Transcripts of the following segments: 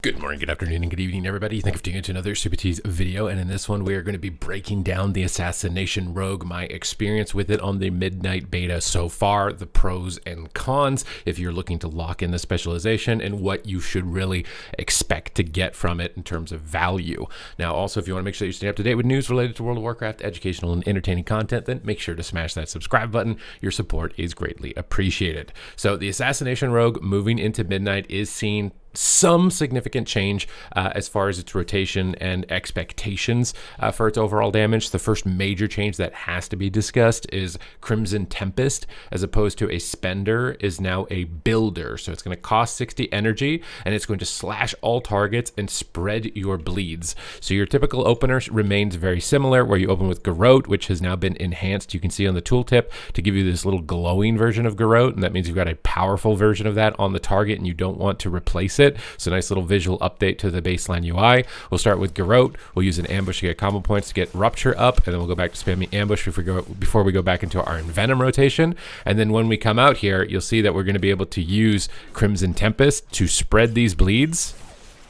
Good morning, good afternoon, and good evening, everybody. Thank you for tuning into another Supatease video. And in this one, we are going to be breaking down the Assassination Rogue, my experience with it on the midnight beta so far, the pros and cons, if you're looking to lock in the specialization, and what you should really expect to get from it in terms of value. Now, also, if you want to make sure you stay up to date with news related to World of Warcraft, educational and entertaining content, then make sure to smash that subscribe button. Your support is greatly appreciated. So the Assassination Rogue moving into midnight is seeing some significant change as far as its rotation and expectations for its overall damage. The first major change that has to be discussed is Crimson Tempest, as opposed to a spender, is now a builder. So it's going to cost 60 energy, and it's going to slash all targets and spread your bleeds. So your typical opener remains very similar, where you open with Garrote, which has now been enhanced. You can see on the tooltip to give you this little glowing version of Garrote, and that means you've got a powerful version of that on the target, and you don't want to replace it. So nice little visual update to the baseline UI. We'll start with Garrote. We'll use an ambush to get combo points to get Rupture up, and then we'll go back to spamming ambush before we go back into our Envenom rotation. And then when we come out here, you'll see that we're going to be able to use Crimson Tempest to spread these bleeds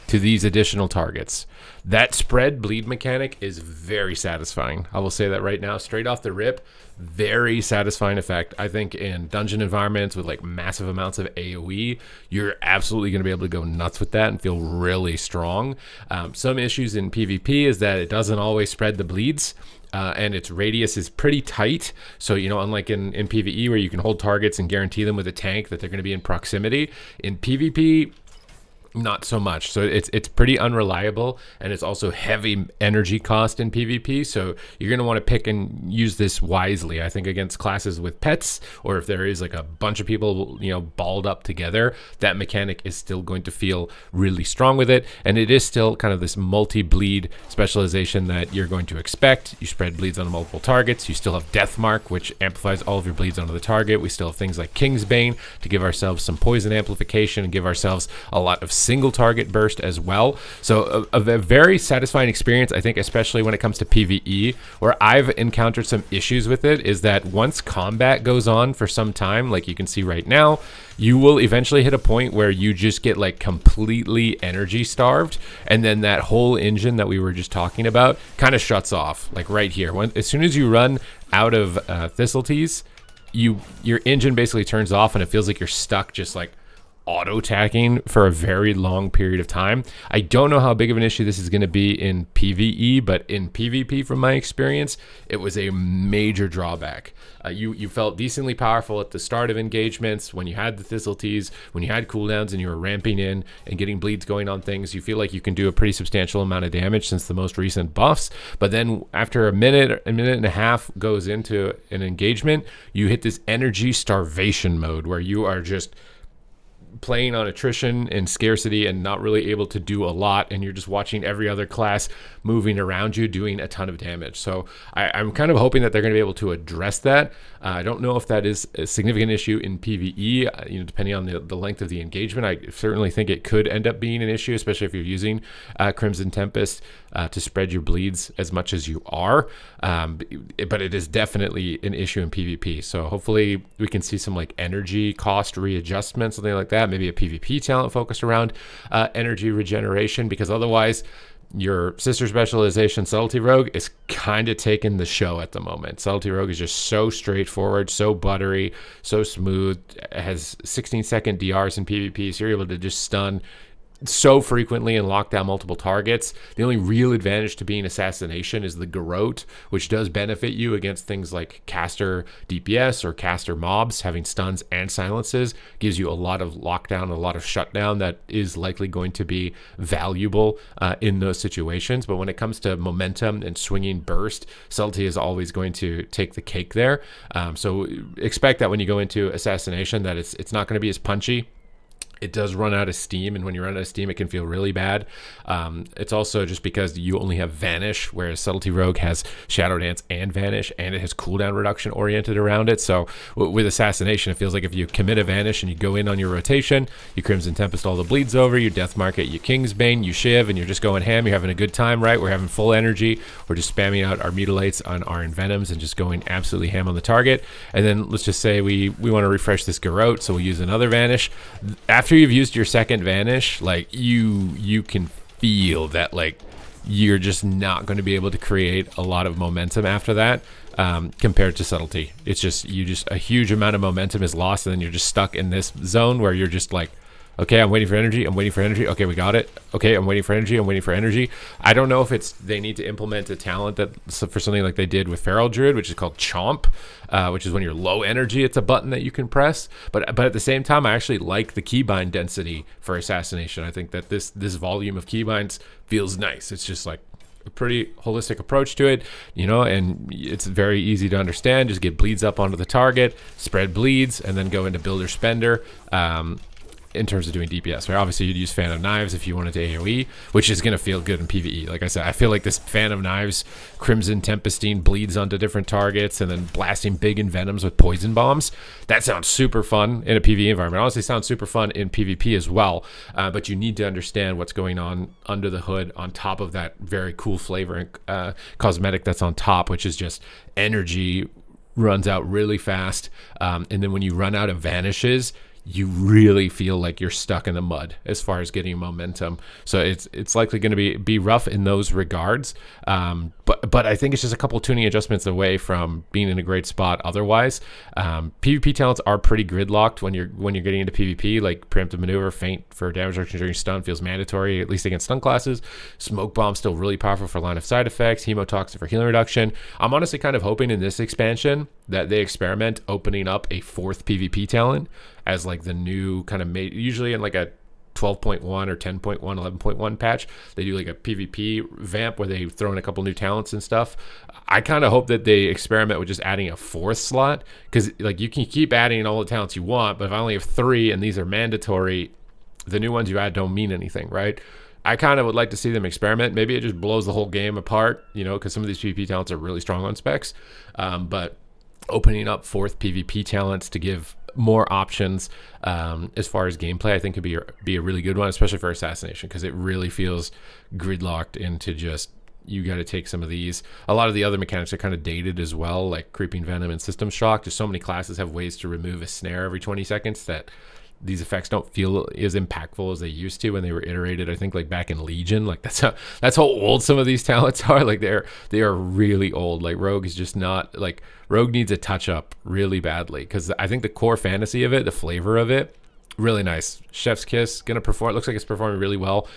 to these additional targets. That spread bleed mechanic is very satisfying. I will say that right now, straight off the rip, very satisfying effect. I think in dungeon environments with like massive amounts of AoE, you're absolutely going to be able to go nuts with that and feel really strong. Some issues in PvP is that it doesn't always spread the bleeds. And its radius is pretty tight. So, unlike in PvE where you can hold targets and guarantee them with a tank that they're going to be in proximity, in PvP, not so much. So it's pretty unreliable, and it's also heavy energy cost in PvP. So you're going to want to pick and use this wisely. I think against classes with pets, or if there is like a bunch of people, balled up together, that mechanic is still going to feel really strong with it. And it is still kind of this multi-bleed specialization that you're going to expect. You spread bleeds on multiple targets. You still have Death Mark, which amplifies all of your bleeds onto the target. We still have things like King's Bane to give ourselves some poison amplification and give ourselves a lot of single target burst as well. So a very satisfying experience, I think, especially when it comes to PvE. Where I've encountered some issues with it is that once combat goes on for some time, like you can see right now, you will eventually hit a point where you just get like completely energy starved, and then that whole engine that we were just talking about kind of shuts off, like right here. As soon as you run out of Thistletease, your engine basically turns off, and it feels like you're stuck just like auto-tacking for a very long period of time. I don't know how big of an issue this is going to be in PvE, but in PvP, from my experience, it was a major drawback. You felt decently powerful at the start of engagements when you had the Thistletease, when you had cooldowns and you were ramping in and getting bleeds going on things. You feel like you can do a pretty substantial amount of damage since the most recent buffs. But then after a minute and a half goes into an engagement, you hit this energy starvation mode where you are just playing on attrition and scarcity and not really able to do a lot, and you're just watching every other class moving around you doing a ton of damage. So I'm kind of hoping that they're going to be able to address that. I don't know if that is a significant issue in PvE, depending on the length of the engagement. I certainly think it could end up being an issue, especially if you're using Crimson Tempest to spread your bleeds as much as you are. But it is definitely an issue in PvP. So hopefully we can see some like energy cost readjustment, something like that. Maybe a PvP talent focused around energy regeneration, because otherwise your sister specialization, Subtlety Rogue, is kind of taking the show at the moment. Subtlety Rogue is just so straightforward, so buttery, so smooth. It has 16-second DRs in PvP, so you're able to just stun so frequently and lock down multiple targets. The only real advantage to being Assassination is the Garrote, which does benefit you against things like caster DPS or caster mobs. Having stuns and silences gives you a lot of lockdown, a lot of shutdown that is likely going to be valuable in those situations. But when it comes to momentum and swinging burst, Subtlety is always going to take the cake there. So expect that when you go into Assassination that it's not going to be as punchy. It does run out of steam, and when you run out of steam, it can feel really bad. It's also just because you only have Vanish, whereas Subtlety Rogue has Shadow Dance and Vanish, and it has cooldown reduction oriented around it. So with Assassination, it feels like if you commit a Vanish and you go in on your rotation, you Crimson Tempest all the bleeds over, you Death Mark it, you King's Bane, you Shiv, and you're just going ham. You're having a good time, right? We're having full energy. We're just spamming out our Mutilates on our Envenoms and just going absolutely ham on the target. And then let's just say we want to refresh this Garrote, so we'll use another Vanish. After after you've used your second vanish, like you can feel that like you're just not going to be able to create a lot of momentum after that. Compared to subtlety, it's just a huge amount of momentum is lost, and then you're just stuck in this zone where you're just like, okay, I'm waiting for energy. I'm waiting for energy. Okay, we got it. Okay, I'm waiting for energy. I'm waiting for energy. I don't know if they need to implement a talent that for something like they did with Feral Druid, which is called Chomp, which is when you're low energy. It's a button that you can press. But at the same time, I actually like the keybind density for Assassination. I think that this volume of keybinds feels nice. It's just like a pretty holistic approach to it, and it's very easy to understand. Just get bleeds up onto the target, spread bleeds, and then go into builder spender. In terms of doing DPS, right? Obviously, you'd use Fan of Knives if you wanted to AoE, which is going to feel good in PvE. Like I said, I feel like this Fan of Knives, Crimson Tempestine bleeds onto different targets, and then blasting big Envenoms with poison bombs. That sounds super fun in a PvE environment. Honestly, sounds super fun in PvP as well. But you need to understand what's going on under the hood on top of that very cool flavor and cosmetic that's on top, which is just energy runs out really fast. And then when you run out of vanishes, you really feel like you're stuck in the mud as far as getting momentum. So it's likely going to be rough in those regards. But I think it's just a couple tuning adjustments away from being in a great spot otherwise. PvP talents are pretty gridlocked when you're getting into PvP, like Preemptive Maneuver, Feint for damage reduction during stun feels mandatory, at least against stun classes. Smoke Bomb still really powerful for line of sight effects. Hemotoxic for healing reduction. I'm honestly kind of hoping in this expansion that they experiment opening up a 4th PvP talent as like the new kind of usually in like a 12.1 or 10.1, 11.1 patch, they do like a PvP vamp where they throw in a couple new talents and stuff. I kind of hope that they experiment with just adding a 4th slot, because like you can keep adding all the talents you want, but if I only have 3 and these are mandatory, the new ones you add don't mean anything, right? I kind of would like to see them experiment. Maybe it just blows the whole game apart, because some of these PvP talents are really strong on specs. But opening up 4th PvP talents to give more options as far as gameplay, I think could be a really good one, especially for Assassination, because it really feels gridlocked into just, you got to take some of these. A lot of the other mechanics are kind of dated as well, like Creeping Venom and System Shock. Just so many classes have ways to remove a snare every 20 seconds that these effects don't feel as impactful as they used to when they were iterated. I think like back in Legion, like that's how old some of these talents are. Like they are really old. Like Rogue is just not, like Rogue needs a touch up really badly, because I think the core fantasy of it, the flavor of it, really nice. Chef's Kiss gonna perform. It looks like it's performing really well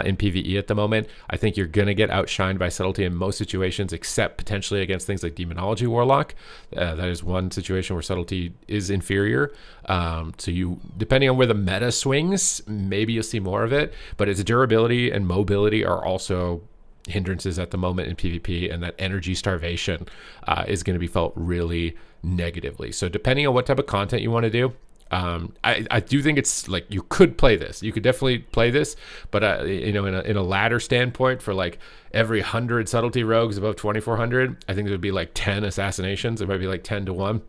in PvE at the moment. I think you're gonna get outshined by subtlety in most situations, except potentially against things like Demonology Warlock. That is one situation where subtlety is inferior. So you, depending on where the meta swings, maybe you'll see more of it. But its durability and mobility are also hindrances at the moment in PvP, and that energy starvation is going to be felt really negatively. So depending on what type of content you want to do, I do think it's like you could play this. You could definitely play this, but in a ladder standpoint, for like every 100 subtlety rogues above 2400, I think there would be like 10 assassinations. It might be like 10 to 1,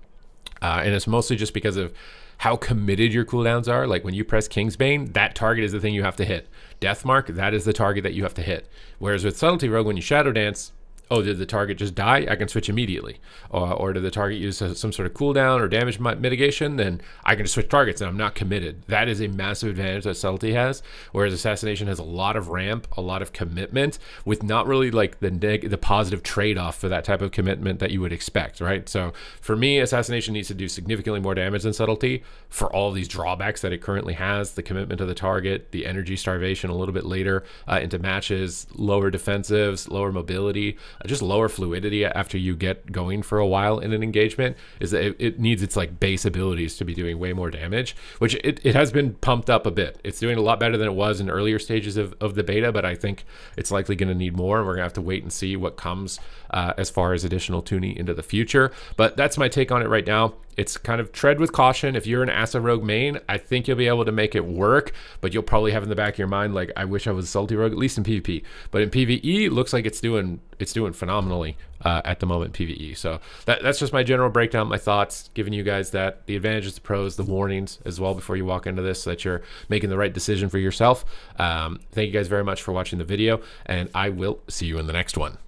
and it's mostly just because of how committed your cooldowns are. Like when you press Kingsbane, that target is the thing you have to hit. Deathmark, that is the target that you have to hit. Whereas with Subtlety Rogue, when you Shadow Dance, oh, did the target just die? I can switch immediately. Or did the target use some sort of cooldown or damage mitigation? Then I can just switch targets and I'm not committed. That is a massive advantage that Subtlety has. Whereas Assassination has a lot of ramp, a lot of commitment, with not really like the positive trade-off for that type of commitment that you would expect, right? So for me, Assassination needs to do significantly more damage than Subtlety for all these drawbacks that it currently has: the commitment to the target, the energy starvation a little bit later into matches, lower defensives, lower mobility, just lower fluidity after you get going for a while in an engagement. Is that it needs its like base abilities to be doing way more damage, which it has been pumped up a bit. It's doing a lot better than it was in earlier stages of the beta, but I think it's likely going to need more, and we're gonna have to wait and see what comes as far as additional tuning into the future. But that's my take on it right now. It's kind of tread with caution. If you're an Assa Rogue main, I think you'll be able to make it work, but you'll probably have in the back of your mind, like, I wish I was a Salty Rogue, at least in PvP. But in PvE, it looks like it's doing phenomenally at the moment in PvE. So that's just my general breakdown, my thoughts, giving you guys the advantages, the pros, the warnings as well before you walk into this, so that you're making the right decision for yourself. Thank you guys very much for watching the video, and I will see you in the next one.